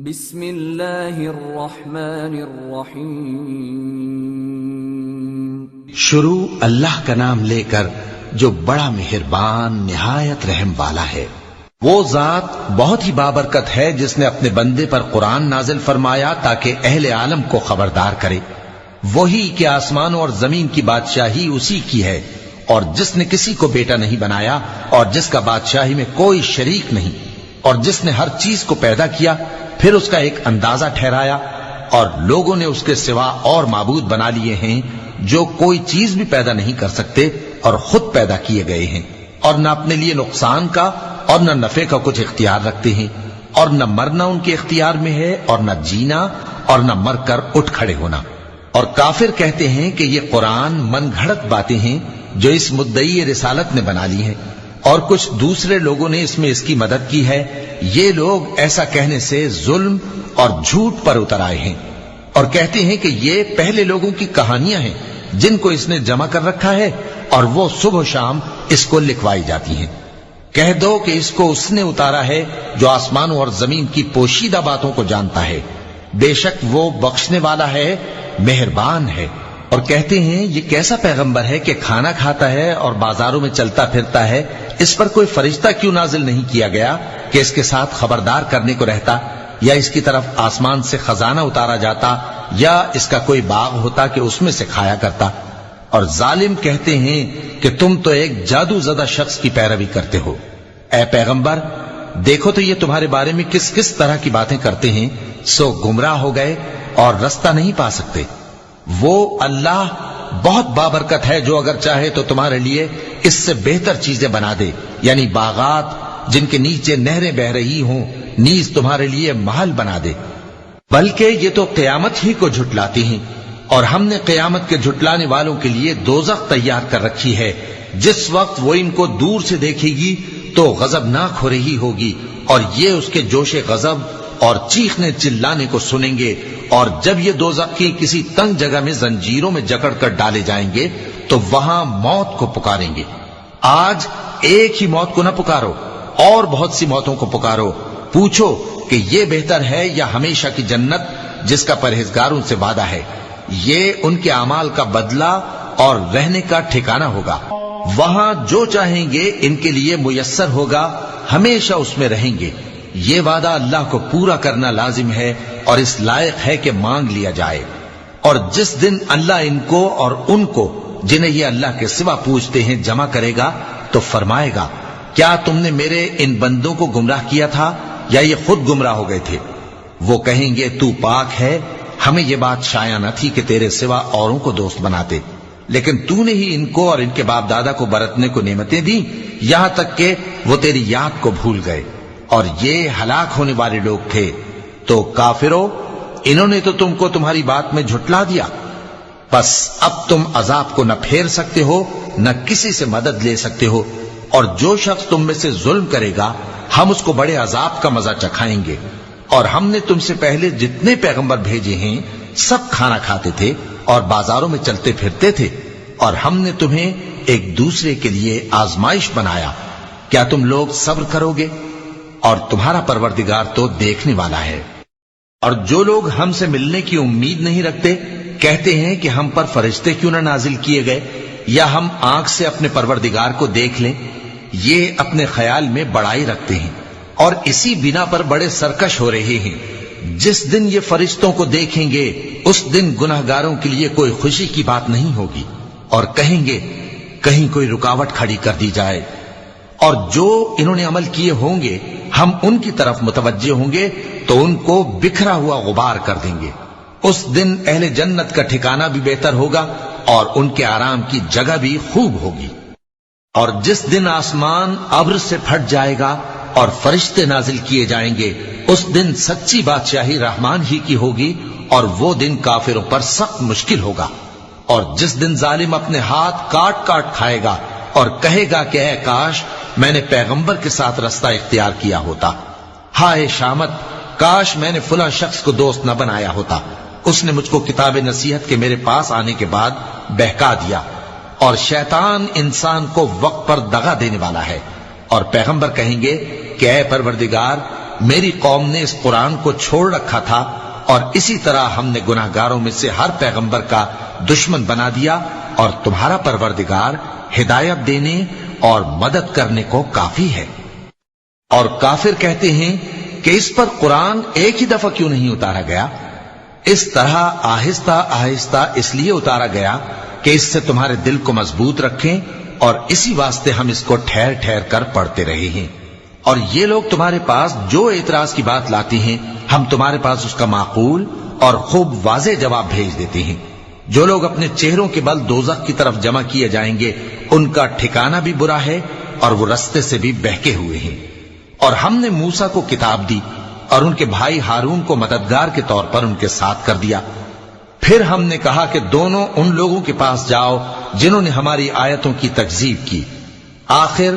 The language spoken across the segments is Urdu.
بسم اللہ الرحمن الرحیم۔ شروع اللہ کا نام لے کر جو بڑا مہربان نہایت رحم والا ہے۔ وہ ذات بہت ہی بابرکت ہے جس نے اپنے بندے پر قرآن نازل فرمایا تاکہ اہل عالم کو خبردار کرے۔ وہی کہ آسمانوں اور زمین کی بادشاہی اسی کی ہے، اور جس نے کسی کو بیٹا نہیں بنایا اور جس کا بادشاہی میں کوئی شریک نہیں، اور جس نے ہر چیز کو پیدا کیا پھر اس کا ایک اندازہ ٹھہرایا، اور لوگوں نے اس کے سوا اور معبود بنا لیے ہیں جو کوئی چیز بھی پیدا نہیں کر سکتے اور خود پیدا کیے گئے ہیں، اور نہ اپنے لیے نقصان کا اور نہ نفع کا کچھ اختیار رکھتے ہیں، اور نہ مرنا ان کے اختیار میں ہے اور نہ جینا اور نہ مر کر اٹھ کھڑے ہونا۔ اور کافر کہتے ہیں کہ یہ قرآن من گھڑت باتیں ہیں جو اس مدعی رسالت نے بنا لی ہیں، اور کچھ دوسرے لوگوں نے اس میں اس کی مدد کی ہے۔ یہ لوگ ایسا کہنے سے ظلم اور جھوٹ پر اتر آئے ہیں، اور کہتے ہیں کہ یہ پہلے لوگوں کی کہانیاں ہیں جن کو اس نے جمع کر رکھا ہے، اور وہ صبح و شام اس کو لکھوائی جاتی ہیں۔ کہہ دو کہ اس کو اس نے اتارا ہے جو آسمانوں اور زمین کی پوشیدہ باتوں کو جانتا ہے، بے شک وہ بخشنے والا ہے، مہربان ہے۔ اور کہتے ہیں یہ کیسا پیغمبر ہے کہ کھانا کھاتا ہے اور بازاروں میں چلتا پھرتا ہے، اس پر کوئی فرشتہ کیوں نازل نہیں کیا گیا کہ اس کے ساتھ خبردار کرنے کو رہتا، یا اس کی طرف آسمان سے خزانہ اتارا جاتا، یا اس کا کوئی باغ ہوتا کہ اس میں سے کھایا کرتا۔ اور ظالم کہتے ہیں کہ تم تو ایک جادو زدہ شخص کی پیروی کرتے ہو۔ اے پیغمبر دیکھو تو یہ تمہارے بارے میں کس کس طرح کی باتیں کرتے ہیں، سو گمراہ ہو گئے اور رستہ نہیں پا سکتے۔ وہ اللہ بہت بابرکت ہے جو اگر چاہے تو تمہارے لیے اس سے بہتر چیزیں بنا دے، یعنی باغات جن کے نیچے نہریں بہ رہی ہوں، نیز تمہارے لیے محل بنا دے۔ بلکہ یہ تو قیامت ہی کو جھٹلاتی ہیں، اور ہم نے قیامت کے جھٹلانے والوں کے لیے دوزخ تیار کر رکھی ہے، جس وقت وہ ان کو دور سے دیکھے گی تو غضبناک ہو رہی ہوگی، اور یہ اس کے جوش غضب اور چیخنے چلانے کو سنیں گے۔ اور جب یہ دوزخ کی کسی تنگ جگہ میں زنجیروں میں جکڑ کر ڈالے جائیں گے تو وہاں موت کو پکاریں گے۔ آج ایک ہی موت کو نہ پکارو، اور بہت سی موتوں کو پکارو، پوچھو کہ یہ بہتر ہے یا ہمیشہ کی جنت جس کا پرہیزگاروں سے وعدہ ہے۔ یہ ان کے اعمال کا بدلہ اور رہنے کا ٹھکانہ ہوگا، وہاں جو چاہیں گے ان کے لیے میسر ہوگا، ہمیشہ اس میں رہیں گے۔ یہ وعدہ اللہ کو پورا کرنا لازم ہے اور اس لائق ہے کہ مانگ لیا جائے۔ اور جس دن اللہ ان کو اور ان کو جنہیں یہ اللہ کے سوا پوچھتے ہیں جمع کرے گا تو فرمائے گا، کیا تم نے میرے ان بندوں کو گمراہ کیا تھا یا یہ خود گمراہ ہو گئے تھے؟ وہ کہیں گے تو پاک ہے، ہمیں یہ بات شایع نہ تھی کہ تیرے سوا اوروں کو دوست بناتے، لیکن تو نے ہی ان کو اور ان کے باپ دادا کو برتنے کو نعمتیں دی، یہاں تک کہ وہ تیری یاد کو بھول گئے، اور یہ ہلاک ہونے والے لوگ تھے۔ تو کافرو، انہوں نے تو تم کو تمہاری بات میں جھٹلا دیا، بس اب تم عذاب کو نہ پھیر سکتے ہو نہ کسی سے مدد لے سکتے ہو، اور جو شخص تم میں سے ظلم کرے گا ہم اس کو بڑے عذاب کا مزہ چکھائیں گے۔ اور ہم نے تم سے پہلے جتنے پیغمبر بھیجے ہیں سب کھانا کھاتے تھے اور بازاروں میں چلتے پھرتے تھے، اور ہم نے تمہیں ایک دوسرے کے لیے آزمائش بنایا، کیا تم لوگ صبر کرو گے؟ اور تمہارا پروردگار تو دیکھنے والا ہے۔ اور جو لوگ ہم سے ملنے کی امید نہیں رکھتے کہتے ہیں کہ ہم پر فرشتے کیوں نہ نازل کیے گئے، یا ہم آنکھ سے اپنے پروردگار کو دیکھ لیں۔ یہ اپنے خیال میں بڑائی رکھتے ہیں اور اسی بنا پر بڑے سرکش ہو رہے ہیں۔ جس دن یہ فرشتوں کو دیکھیں گے اس دن گناہگاروں کے لیے کوئی خوشی کی بات نہیں ہوگی، اور کہیں گے کہیں کوئی رکاوٹ کھڑی کر دی جائے۔ اور جو انہوں نے عمل کیے ہوں گے ہم ان کی طرف متوجہ ہوں گے تو ان کو بکھرا ہوا غبار کر دیں گے۔ اس دن اہل جنت کا ٹھکانہ بھی بہتر ہوگا اور ان کے آرام کی جگہ بھی خوب ہوگی۔ اور جس دن آسمان ابر سے پھٹ جائے گا اور فرشتے نازل کیے جائیں گے، اس دن سچی بادشاہی رحمان ہی کی ہوگی، اور وہ دن کافروں پر سخت مشکل ہوگا۔ اور جس دن ظالم اپنے ہاتھ کاٹ کاٹ کھائے گا اور کہے گا کہ اے کاش میں نے پیغمبر کے ساتھ رستہ اختیار کیا ہوتا، ہائے شامت، کاش میں نے فلاں شخص کو دوست نہ بنایا ہوتا، اس نے مجھ کو کتاب نصیحت کے میرے پاس آنے کے بعد بہکا دیا۔ اور شیطان انسان کو وقت پر دغا دینے والا ہے، اور پیغمبر کہیں گے کہ اے پروردگار میری قوم نے اس قرآن کو چھوڑ رکھا تھا اور اسی طرح ہم نے گناہگاروں میں سے ہر پیغمبر کا دشمن بنا دیا، اور تمہارا پروردگار ہدایت دینے اور مدد کرنے کو کافی ہے۔ اور کافر کہتے ہیں کہ اس پر قرآن ایک ہی دفعہ کیوں نہیں اتارا گیا؟ اس طرح آہستہ آہستہ اس لیے اتارا گیا کہ اس سے تمہارے دل کو مضبوط رکھیں، اور اسی واسطے ہم اس کو ٹھہر ٹھہر کر پڑھتے رہے ہیں۔ اور یہ لوگ تمہارے پاس جو اعتراض کی بات لاتے ہیں، ہم تمہارے پاس اس کا معقول اور خوب واضح جواب بھیج دیتے ہیں۔ جو لوگ اپنے چہروں کے بل دوزخ کی طرف جمع کیے جائیں گے، ان کا ٹھکانہ بھی برا ہے اور وہ رستے سے بھی بہکے ہوئے ہیں۔ اور ہم نے موسیٰ کو کتاب دی اور ان کے بھائی ہارون کو مددگار کے طور پر ان کے ساتھ کر دیا۔ پھر ہم نے کہا کہ دونوں ان لوگوں کے پاس جاؤ جنہوں نے ہماری آیتوں کی تکذیب کی، آخر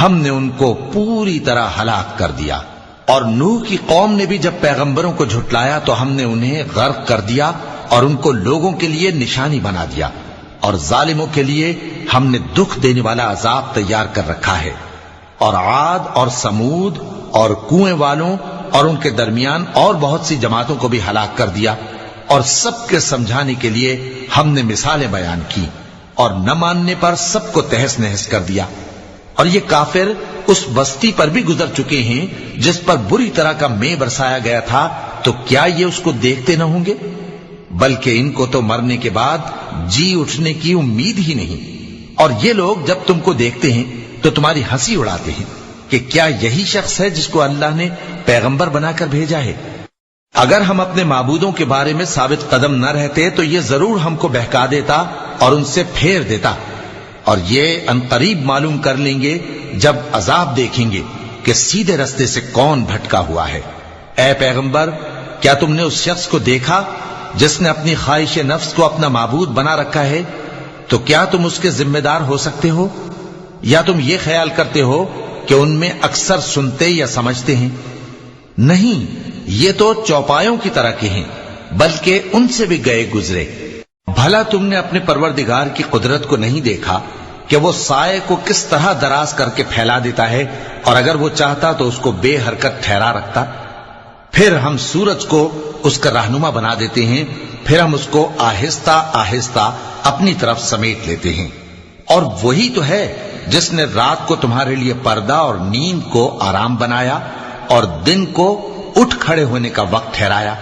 ہم نے ان کو پوری طرح ہلاک کر دیا۔ اور نوح کی قوم نے بھی جب پیغمبروں کو جھٹلایا تو ہم نے انہیں غرق کر دیا اور ان کو لوگوں کے لیے نشانی بنا دیا، اور ظالموں کے لیے ہم نے دکھ دینے والا عذاب تیار کر رکھا ہے۔ اور عاد اور سمود اور کنویں والوں اور ان کے درمیان اور بہت سی جماعتوں کو بھی ہلاک کر دیا، اور سب کے سمجھانے کے لیے ہم نے مثالیں بیان کی، اور نہ ماننے پر سب کو تہس نہس کر دیا۔ اور یہ کافر اس بستی پر بھی گزر چکے ہیں جس پر بری طرح کا مے برسایا گیا تھا، تو کیا یہ اس کو دیکھتے نہ ہوں گے؟ بلکہ ان کو تو مرنے کے بعد جی اٹھنے کی امید ہی نہیں۔ اور یہ لوگ جب تم کو دیکھتے ہیں تو تمہاری ہنسی اڑاتے ہیں کہ کیا یہی شخص ہے جس کو اللہ نے پیغمبر بنا کر بھیجا ہے؟ اگر ہم اپنے معبودوں کے بارے میں ثابت قدم نہ رہتے تو یہ ضرور ہم کو بہکا دیتا اور ان سے پھیر دیتا، اور یہ عنقریب معلوم کر لیں گے جب عذاب دیکھیں گے کہ سیدھے رستے سے کون بھٹکا ہوا ہے۔ اے پیغمبر، کیا تم نے اس شخص کو دیکھا جس نے اپنی خواہش نفس کو اپنا معبود بنا رکھا ہے؟ تو کیا تم اس کے ذمہ دار ہو سکتے ہو؟ یا تم یہ خیال کرتے ہو کہ ان میں اکثر سنتے یا سمجھتے ہیں؟ نہیں، یہ تو چوپایوں کی طرح کے ہیں، بلکہ ان سے بھی گئے گزرے۔ بھلا تم نے اپنے پروردگار کی قدرت کو نہیں دیکھا کہ وہ سائے کو کس طرح دراز کر کے پھیلا دیتا ہے، اور اگر وہ چاہتا تو اس کو بے حرکت ٹھہرا رکھتا؟ پھر ہم سورج کو اس کا رہنما بنا دیتے ہیں، پھر ہم اس کو آہستہ آہستہ اپنی طرف سمیٹ لیتے ہیں۔ اور وہی تو ہے جس نے رات کو تمہارے لیے پردہ اور نیند کو آرام بنایا اور دن کو اٹھ کھڑے ہونے کا وقت ٹھہرایا۔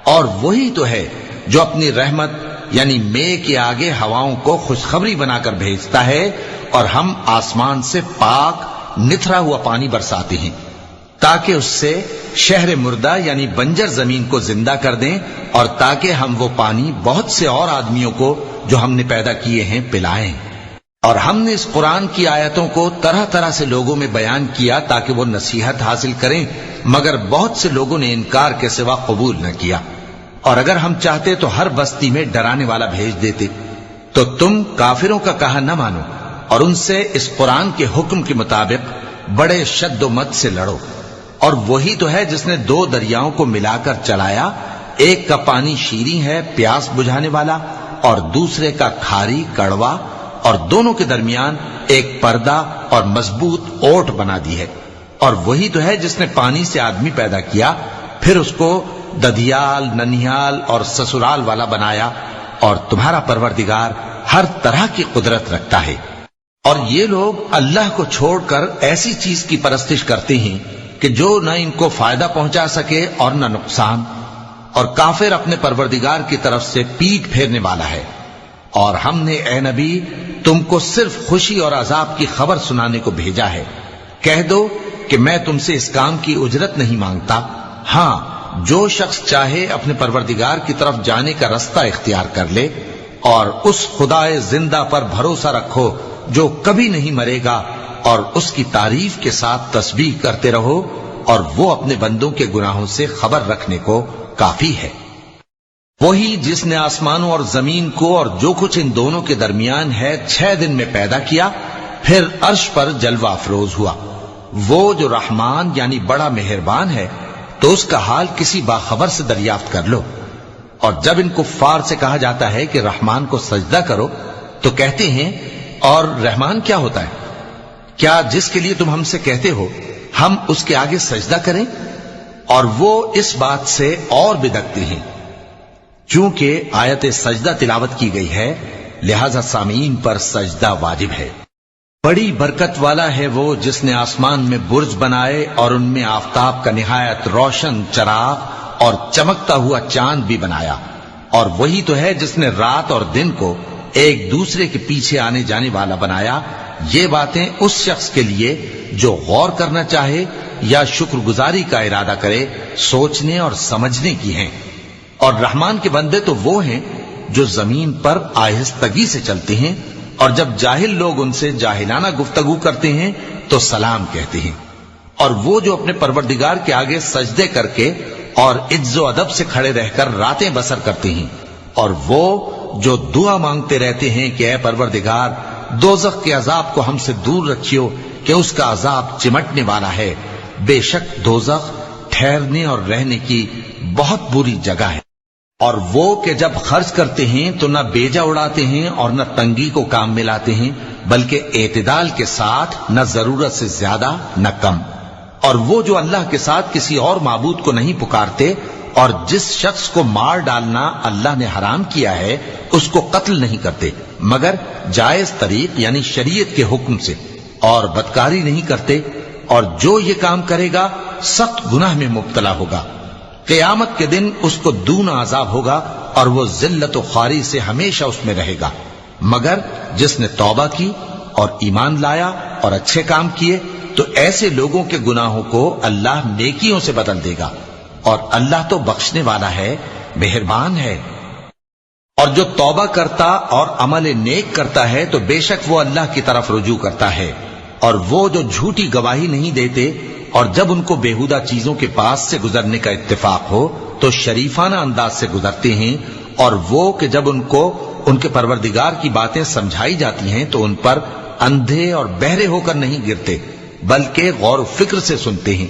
اور وہی تو ہے جو اپنی رحمت یعنی مے کے آگے ہواؤں کو خوشخبری بنا کر بھیجتا ہے، اور ہم آسمان سے پاک نتھرا ہوا پانی برساتے ہیں تاکہ اس سے شہر مردہ یعنی بنجر زمین کو زندہ کر دیں، اور تاکہ ہم وہ پانی بہت سے اور آدمیوں کو جو ہم نے پیدا کیے ہیں پلائیں۔ اور ہم نے اس قرآن کی آیتوں کو طرح طرح سے لوگوں میں بیان کیا تاکہ وہ نصیحت حاصل کریں، مگر بہت سے لوگوں نے انکار کے سوا قبول نہ کیا۔ اور اگر ہم چاہتے تو ہر بستی میں ڈرانے والا بھیج دیتے، تو تم کافروں کا کہا نہ مانو اور ان سے اس قرآن کے حکم کے مطابق بڑے شد و مد سے لڑو۔ اور وہی تو ہے جس نے دو دریاؤں کو ملا کر چلایا، ایک کا پانی شیریں ہے پیاس بجھانے والا، اور دوسرے کا کھاری کڑوا، اور دونوں کے درمیان ایک پردہ اور مضبوط اوٹ بنا دی ہے۔ اور وہی تو ہے جس نے پانی سے آدمی پیدا کیا، پھر اس کو ددیال، ننیال اور سسرال والا بنایا، اور تمہارا پروردگار ہر طرح کی قدرت رکھتا ہے۔ اور یہ لوگ اللہ کو چھوڑ کر ایسی چیز کی پرستش کرتے ہیں کہ جو نہ ان کو فائدہ پہنچا سکے اور نہ نقصان، اور کافر اپنے پروردگار کی طرف سے پیٹ پھیرنے والا ہے۔ اور ہم نے اے نبی تم کو صرف خوشی اور عذاب کی خبر سنانے کو بھیجا ہے۔ کہہ دو کہ میں تم سے اس کام کی اجرت نہیں مانگتا، ہاں جو شخص چاہے اپنے پروردگار کی طرف جانے کا رستہ اختیار کر لے، اور اس خدائے زندہ پر بھروسہ رکھو جو کبھی نہیں مرے گا، اور اس کی تعریف کے ساتھ تسبیح کرتے رہو، اور وہ اپنے بندوں کے گناہوں سے خبر رکھنے کو کافی ہے۔ وہی جس نے آسمانوں اور زمین کو اور جو کچھ ان دونوں کے درمیان ہے 6 دن میں پیدا کیا، پھر عرش پر جلوہ افروز ہوا۔ وہ جو رحمان یعنی بڑا مہربان ہے، تو اس کا حال کسی باخبر سے دریافت کر لو۔ اور جب ان کفار سے کہا جاتا ہے کہ رحمان کو سجدہ کرو، تو کہتے ہیں اور رحمان کیا ہوتا ہے؟ کیا جس کے لیے تم ہم سے کہتے ہو ہم اس کے آگے سجدہ کریں؟ اور وہ اس بات سے اور بدکتے ہیں چونکہ آیت سجدہ تلاوت کی گئی ہے، لہذا سامعین پر سجدہ واجب ہے۔ بڑی برکت والا ہے وہ جس نے آسمان میں برج بنائے اور ان میں آفتاب کا نہایت روشن چراغ اور چمکتا ہوا چاند بھی بنایا، اور وہی تو ہے جس نے رات اور دن کو ایک دوسرے کے پیچھے آنے جانے والا بنایا۔ یہ باتیں اس شخص کے لیے جو غور کرنا چاہے یا شکر گزاری کا ارادہ کرے سوچنے اور سمجھنے کی ہیں۔ اور رحمان کے بندے تو وہ ہیں جو زمین پر آہستگی سے چلتے ہیں، اور جب جاہل لوگ ان سے جاہلانہ گفتگو کرتے ہیں تو سلام کہتے ہیں۔ اور وہ جو اپنے پروردگار کے آگے سجدے کر کے اور عز و ادب سے کھڑے رہ کر راتیں بسر کرتے ہیں، اور وہ جو دعا مانگتے رہتے ہیں کہ اے پروردگار دوزخ کے عذاب کو ہم سے دور رکھیو کہ اس کا عذاب چمٹنے والا ہے۔ بے شک دوزخ ٹھہرنے اور رہنے کی بہت بری جگہ ہے۔ اور وہ کہ جب خرچ کرتے ہیں تو نہ بیجا اڑاتے ہیں اور نہ تنگی کو کام میں لاتے ہیں، بلکہ اعتدال کے ساتھ، نہ ضرورت سے زیادہ نہ کم۔ اور وہ جو اللہ کے ساتھ کسی اور معبود کو نہیں پکارتے، اور جس شخص کو مار ڈالنا اللہ نے حرام کیا ہے اس کو قتل نہیں کرتے مگر جائز طریق یعنی شریعت کے حکم سے، اور بدکاری نہیں کرتے، اور جو یہ کام کرے گا سخت گناہ میں مبتلا ہوگا۔ قیامت کے دن اس کو دونا عذاب ہوگا اور وہ ذلت و خواری سے ہمیشہ اس میں رہے گا، مگر جس نے توبہ کی اور ایمان لایا اور اچھے کام کیے تو ایسے لوگوں کے گناہوں کو اللہ نیکیوں سے بدل دے گا، اور اللہ تو بخشنے والا ہے، مہربان ہے۔ اور جو توبہ کرتا اور عمل نیک کرتا ہے تو بے شک وہ اللہ کی طرف رجوع کرتا ہے۔ اور وہ جو جھوٹی گواہی نہیں دیتے اور جب ان کو بیہودہ چیزوں کے پاس سے گزرنے کا اتفاق ہو تو شریفانہ انداز سے گزرتے ہیں، اور وہ کہ جب ان کو ان کے پروردگار کی باتیں سمجھائی جاتی ہیں تو ان پر اندھے اور بہرے ہو کر نہیں گرتے بلکہ غور و فکر سے سنتے ہیں۔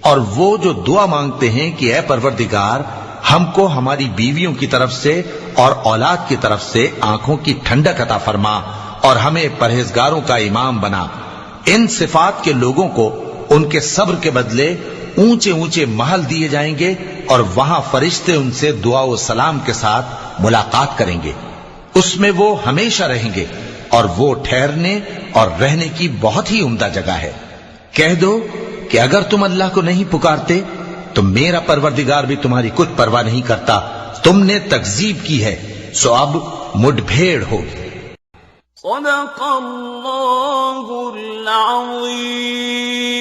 اور وہ جو دعا مانگتے ہیں کہ اے پروردگار ہم کو ہماری بیویوں کی طرف سے اور اولاد کی طرف سے آنکھوں کی ٹھنڈک عطا فرما اور ہمیں پرہیزگاروں کا امام بنا، ان صفات کے لوگوں کو ان کے صبر کے بدلے اونچے اونچے محل دیے جائیں گے، اور وہاں فرشتے ان سے دعا و سلام کے ساتھ ملاقات کریں گے، اس میں وہ ہمیشہ رہیں گے، اور وہ ٹھہرنے اور رہنے کی بہت ہی عمدہ جگہ ہے۔ کہہ دو کہ اگر تم اللہ کو نہیں پکارتے تو میرا پروردگار بھی تمہاری کچھ پرواہ نہیں کرتا، تم نے تکذیب کی ہے سو اب مڈ بھیڑ ہوگی۔ صدق اللہ العظیم۔